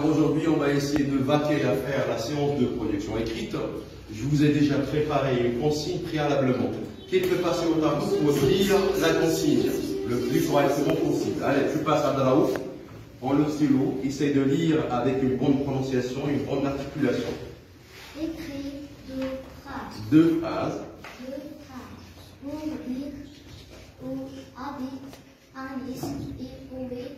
Alors aujourd'hui, on va essayer de vaquer à faire la séance de projection écrite. Je vous ai déjà préparé une consigne préalablement. Qui peut passer au tableau pour lire la consigne le plus correctement possible? Allez, tu passes à Draouf, prends le stylo, essaye de lire avec une bonne prononciation, une bonne articulation. Écrit deux phrases. Deux phrases. Pour lire où habite Alice et où est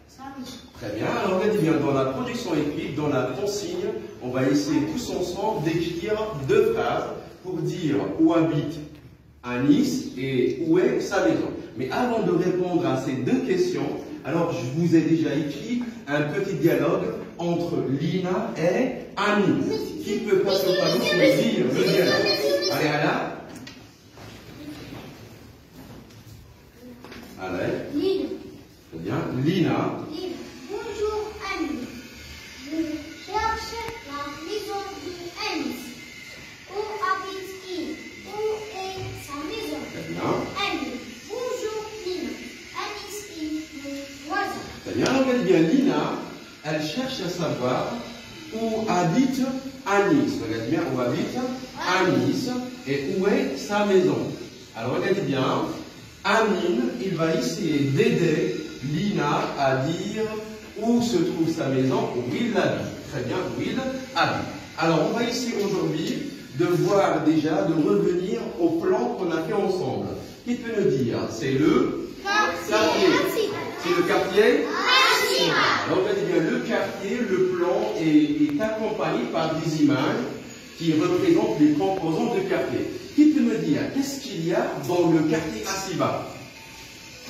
sa maison. Très bien, alors regardez bien, dans la projection écrite, dans la consigne, on va essayer tous ensemble d'écrire deux phrases pour dire où habite Anis et où est sa maison. Mais avant de répondre à ces deux questions, alors je vous ai déjà écrit un petit dialogue entre Lina et Anis. Qui peut passer au tableau pour lire le dialogue? Allez, Anna. Allez. Lina. Très bien. Lina. Bonjour Annie. Je cherche la maison de Alice. Où habite-t-il? Où est sa maison? Très bien. Annie. Bonjour Lina. Alice est mon voisin. Très bien. Alors, regardez bien, Lina, elle cherche à savoir où habite Anis. Regardez bien, où habite Anis et où est sa maison. Alors, regardez bien, Amine, il va essayer d'aider Lina à dire où se trouve sa maison, où il habite. Très bien, où il habite. Alors, on va essayer aujourd'hui de voir déjà, de revenir au plan qu'on a fait ensemble. Qui peut nous dire? C'est le quartier. C'est le quartier? Alors, on va dire le quartier, le plan est accompagné par des images qui représentent les composants du quartier. Qui peut me dire qu'est-ce qu'il y a dans le quartier Asiba?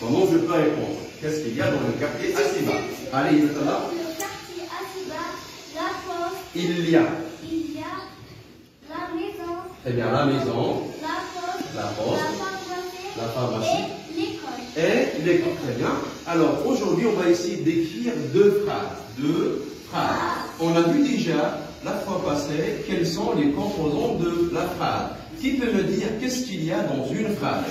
Comment je peux répondre? Qu'est-ce qu'il y a dans le quartier Asiba? Allez, maintenant. Le quartier Asiba, la poste. Il y a La maison. Très bien, la maison, La poste. la pharmacie Et l'école. et l'école. Très bien. Alors, aujourd'hui, on va essayer d'écrire deux phrases. On a vu déjà, la fois passée, quels sont les composants de la phrase. Qui peut me dire qu'est-ce qu'il y a dans une phrase?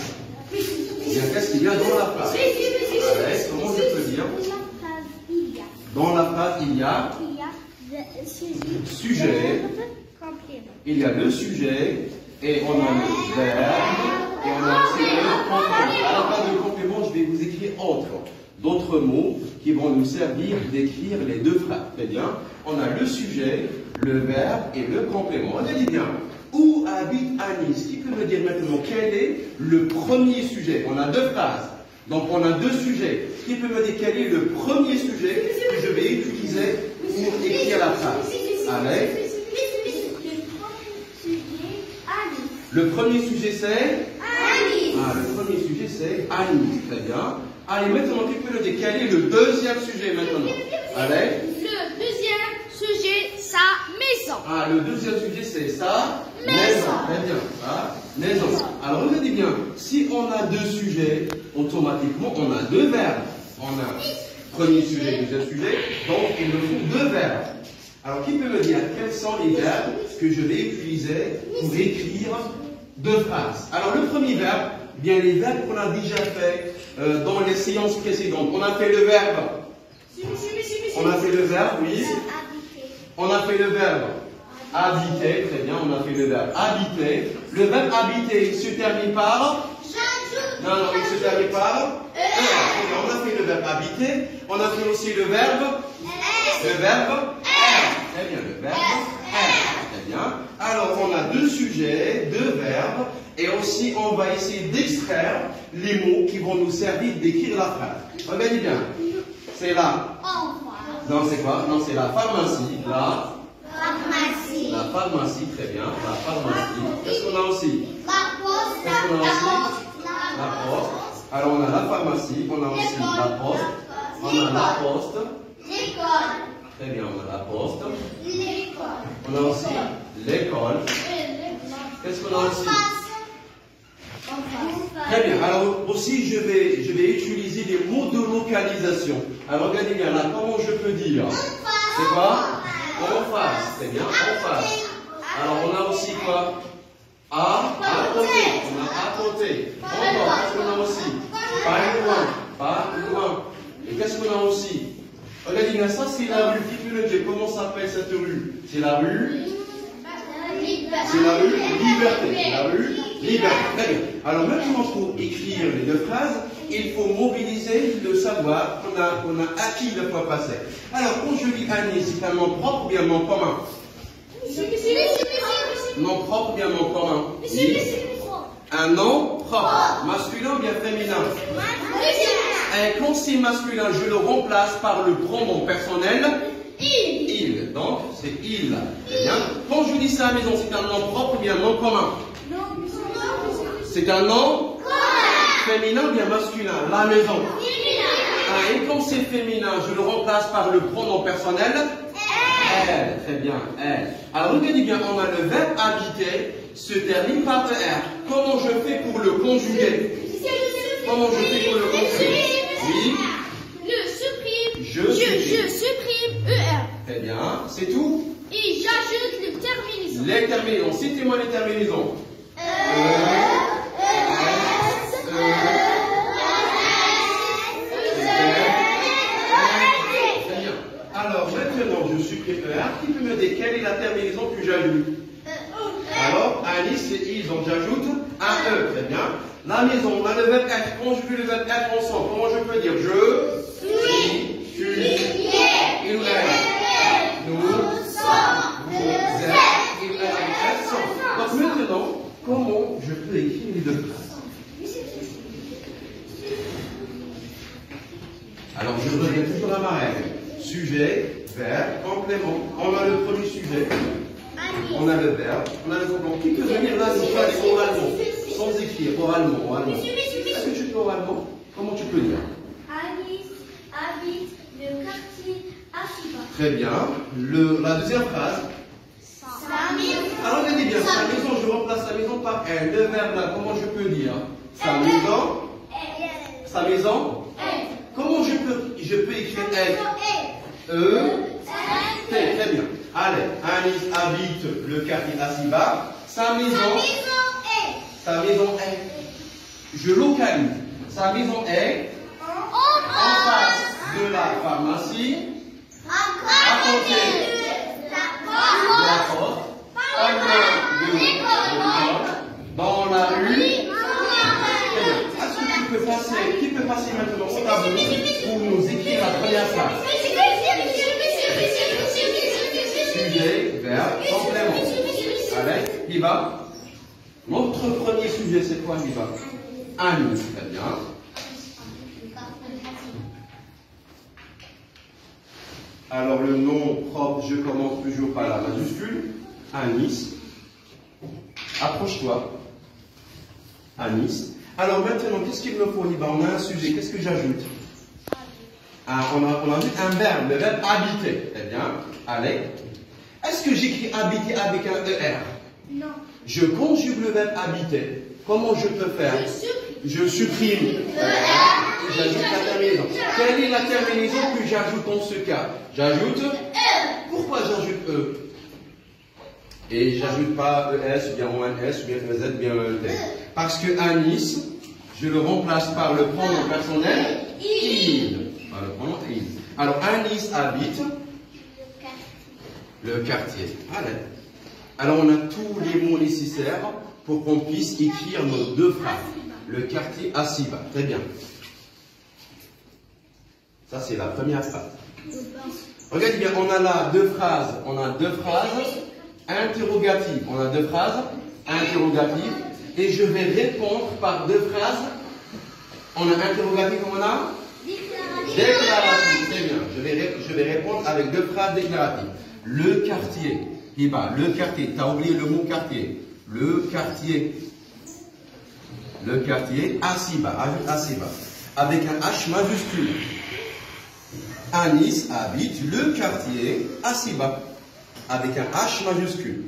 Bien, qu'est-ce qu'il y a dans la phrase? Allez, comment je peux dire? Dans la phrase, il y a sujet, il y a le sujet, et on a le verbe, et on a aussi le complément. À la place de complément, je vais vous écrire d'autres mots qui vont nous servir d'écrire les deux phrases. Très bien. On a le sujet, le verbe et le complément. Regardez bien. Où habite Anis? Qui peut me dire maintenant quel est le premier sujet? On a deux phrases. Donc on a deux sujets. Qui peut me dire quel est le premier sujet que je vais utiliser pour écrire la phrase? Allez. Le premier sujet c'est Anis. Le premier sujet c'est Anis. Très bien. Allez, maintenant, qui peut me dire quel est le deuxième sujet maintenant? Allez. Le deuxième sujet, sa maison. Le deuxième sujet c'est sa maison. Très bien. Maison. Alors, regardez bien. Si on a deux sujets, automatiquement, on a deux verbes. On a premier sujet, deuxième sujet. Donc, il me faut deux verbes. Alors, qui peut me dire quels sont les verbes que je vais utiliser pour écrire deux phrases? Alors, le premier verbe, bien les verbes qu'on a déjà fait dans les séances précédentes. On a fait le verbe. On a fait le verbe, oui. On a fait le verbe habiter. Très bien, on a fait le verbe habiter. Le verbe habiter, il se termine par? Non, il se termine par? On a fait le verbe habiter. On a fait aussi le verbe? Le verbe? Très bien, le verbe être. Très bien. Alors, on a deux sujets, deux verbes, et aussi, on va essayer d'extraire les mots qui vont nous servir d'écrire la phrase. Regardez bien. C'est là. Non, c'est quoi? Non, c'est la pharmacie. La pharmacie, très bien. La pharmacie. Qu'est-ce qu'on a aussi? Qu'est-ce qu'on a aussi? La poste. Alors, on a la pharmacie, on a aussi la poste. On a la poste. L'école. Très bien, on a la poste. L'école. On a aussi l'école. Qu'est-ce qu'on a aussi? Très bien. Alors aussi, je vais utiliser des mots de localisation. Alors regardez bien là, comment je peux dire? C'est quoi? En face. Très bien, en face. Alors on a aussi quoi? À côté. On a à côté. Encore, qu'est-ce qu'on a aussi? Pas loin. Et qu'est-ce qu'on a aussi? Regardez bien, ça c'est la rue. Qui peut le dire? Comment s'appelle cette rue? C'est la rue? C'est la rue Liberté. C'est la rue Liberté. Très bien. Alors maintenant, pour écrire les deux phrases, il faut mobiliser le savoir qu'on a acquis la fois passée. Alors, quand je dis Annie, c'est un nom propre ou bien un nom commun? Nom propre ou bien un nom commun? Un nom propre. Masculin ou bien féminin? Et quand c'est masculin, je le remplace par le pronom personnel. Il. Donc, c'est il. Très bien. Quand je dis ça à la maison, c'est un nom propre ou bien un nom commun? C'est un nom féminin ou bien masculin? La maison. Ah, et quand c'est féminin, je le remplace par le pronom personnel. Elle. Très bien, elle. Alors, regardez bien, on a le verbe habiter se termine par ER. Comment je fais pour le conjuguer? Comment je fais pour le conjuguer? Oui. Je supprime ER. Très bien, c'est tout? Et j'ajoute les terminaisons. Les terminaisons, citez-moi les terminaisons. Très bien. Alors maintenant, je supprime ER. Qui peut me dire quelle est la terminaison que j'ajoute? Alors, Alice, c'est I, donc j'ajoute un E. Très bien. La maison, on a le verbe être. Quand je fais le verbe être ensemble, comment je peux dire? Je suis, tu, il est, nous sommes, vous êtes, il est, elles sont. Donc maintenant, comment je peux écrire les deux phrases? Alors, je reviens toujours à ma règle. Sujet, verbe, complément. On a le premier sujet. On a le verbe, on a le complément. Qui peut venir là nous parler oralement? Sans écrire, oralement. Est-ce que tu peux oralement? Comment tu peux dire? Alice habite le quartier Asiba. Très bien. La deuxième phrase. Sa maison. Alors regardez bien, sa maison, je remplace sa maison par elle. Le verbe là, comment je peux dire? Sa maison. Sa maison. Comment je peux écrire elle? Très bien. Allez, Alice habite le quartier Asiba. Sa maison est. Je localise. Sa maison est en face de la pharmacie, à côté de la porte, pas loin de l'école, dans la rue. Est-ce que qui peut passer maintenant au tableau pour nous écrire la première phrase? Sujet, verbe, complément. Allez, Hiba. Notre premier sujet, c'est quoi, Hiba? Annie, très bien. Alors, le nom propre, je commence toujours par la majuscule. Anis. Approche-toi. Anis. Alors, maintenant, qu'est-ce qu'il me faut, Hiba? On a un sujet, qu'est-ce que j'ajoute? On ajoute un verbe, le verbe habiter. Très bien. Allez. Est-ce que j'écris habiter avec un ER? Non. Je conjugue le verbe habiter. Comment je peux faire? Je supprime ER et j'ajoute la terminaison. Quelle est la terminaison que j'ajoute dans ce cas? J'ajoute E. Pourquoi j'ajoute E? Et j'ajoute pas ES, ou bien ONS, ou bien EZ, ou bien ET. Parce que Anis, je le remplace par le pronom personnel il. Par le pronom il. Alors Anis habite le quartier. Allez. Alors on a tous les mots nécessaires pour qu'on puisse écrire nos deux phrases. Le quartier Asiba. Très bien. Ça c'est la première phrase. Regardez bien, on a là deux phrases. On a deux phrases interrogatives. On a deux phrases interrogatives. Et je vais répondre par deux phrases. On a interrogatif, on a déclaratif. Très bien. Je vais répondre avec deux phrases déclaratives. Le quartier. Hiba, le quartier. Tu as oublié le mot quartier. Le quartier. Le quartier. Asiba. Ajoute Asiba. Avec un H majuscule. Anis habite le quartier Asiba. Avec un H majuscule.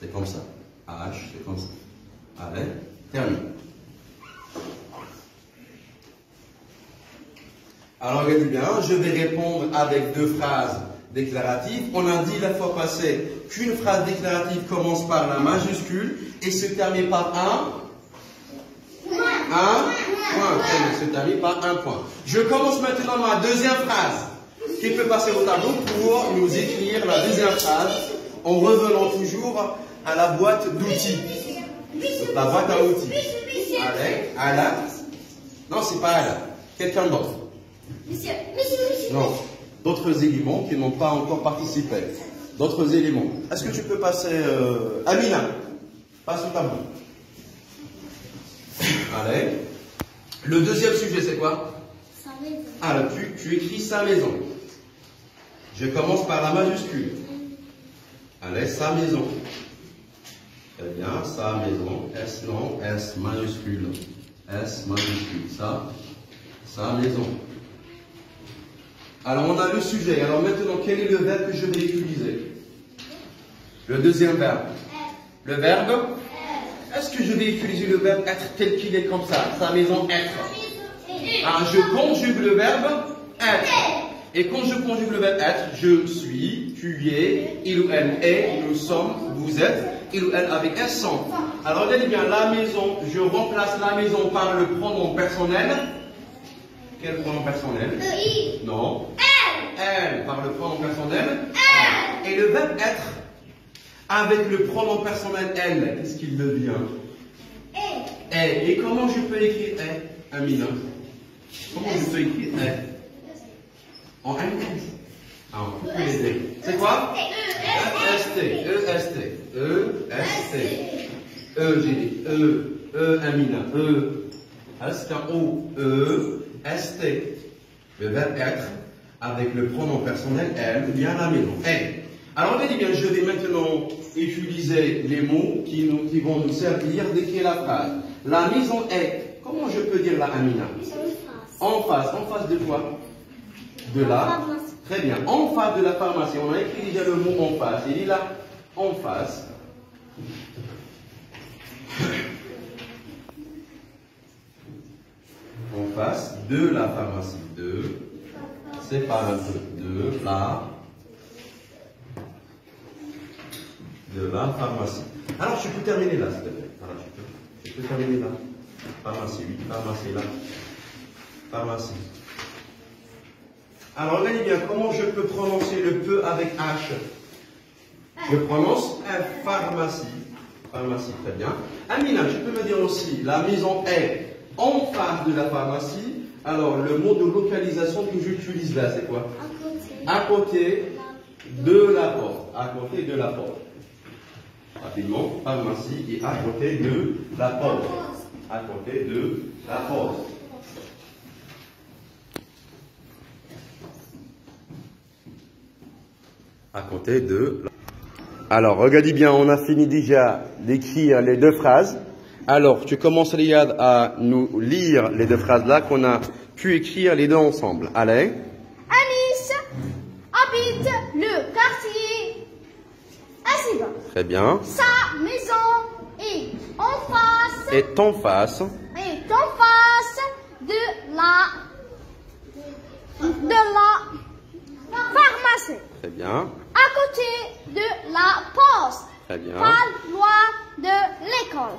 C'est comme ça. H, c'est comme ça. Allez, termine. Alors, regardez bien, je vais répondre avec deux phrases déclaratives. On a dit la fois passée qu'une phrase déclarative commence par la majuscule et se termine par un Point. C'est terminé par un point. Je commence maintenant ma deuxième phrase. Qui peut passer au tableau pour nous écrire la deuxième phrase en revenant toujours à la boîte d'outils. La boîte à outils. Allez, Ala. Non, c'est pas Ala. Quelqu'un d'autre. Non. D'autres éléments qui n'ont pas encore participé. D'autres éléments. Est-ce que tu peux passer... Amina, passe au tableau. Allez. Le deuxième sujet, c'est quoi? Sa maison. Alors, tu écris sa maison. Je commence par la majuscule. Allez, sa maison. Très bien, sa maison. S, non, S majuscule. S majuscule. Sa maison. Alors, on a le sujet. Alors, maintenant, quel est le verbe que je vais utiliser? Le deuxième verbe. Le verbe? Est-ce que je vais utiliser le verbe être tel qu'il est comme ça? Sa maison, être. Alors, je conjugue le verbe être. Et quand je conjugue le verbe être, je suis, tu es, il ou elle est, nous sommes, vous êtes, il ou elle avec un sont. Alors, regardez bien, la maison, je remplace la maison par le pronom personnel. Quel pronom personnel? Le I. Non. Elle, par le pronom personnel. Elle. Et le verbe être, avec le pronom personnel elle, qu'est-ce qu'il devient? Et comment je peux écrire Amina? Comment je peux écrire en un coup? On peut l'aider. C'est quoi? E-S-T. E-S-T. E-S-T. E, j'ai dit. E, Amina. E. C'est un O. E-S-T. Le verbe être avec le pronom personnel elle, ou bien la maison. Elle. Alors, regardez bien, je vais maintenant utiliser les mots qui vont nous servir d'écrire la phrase. La maison est. Comment je peux dire la Amina? En face. En face de quoi? De la. Très bien. En face de la pharmacie. On a écrit déjà le mot en face. Il est là. En face. En face de la pharmacie. C'est pas un peu. De la pharmacie. Alors, tu peux terminer là, s'il te plaît. Voilà, tu peux terminer là. Pharmacie, oui. Pharmacie là. Pharmacie. Alors, regardez bien, comment je peux prononcer le peu avec H? Je prononce pharmacie. Pharmacie, très bien. Amina, tu peux me dire aussi, la maison est en face de la pharmacie. Alors, le mot de localisation que j'utilise là, c'est quoi? À côté de la porte. À côté de la porte. Rapidement, pharmacie et à côté de la porte. À côté de la porte. À côté de la... Alors, regardez bien, on a fini déjà d'écrire les deux phrases. Alors, tu commences, Riyad, à nous lire les deux phrases là qu'on a pu écrire les deux ensemble. Allez. Anis habite le quartier Asiba. Très bien. Sa maison est en face. Est en face. Est en face de la pharmacie. Très bien. À côté de la poste. Très bien. Pas loin de l'école.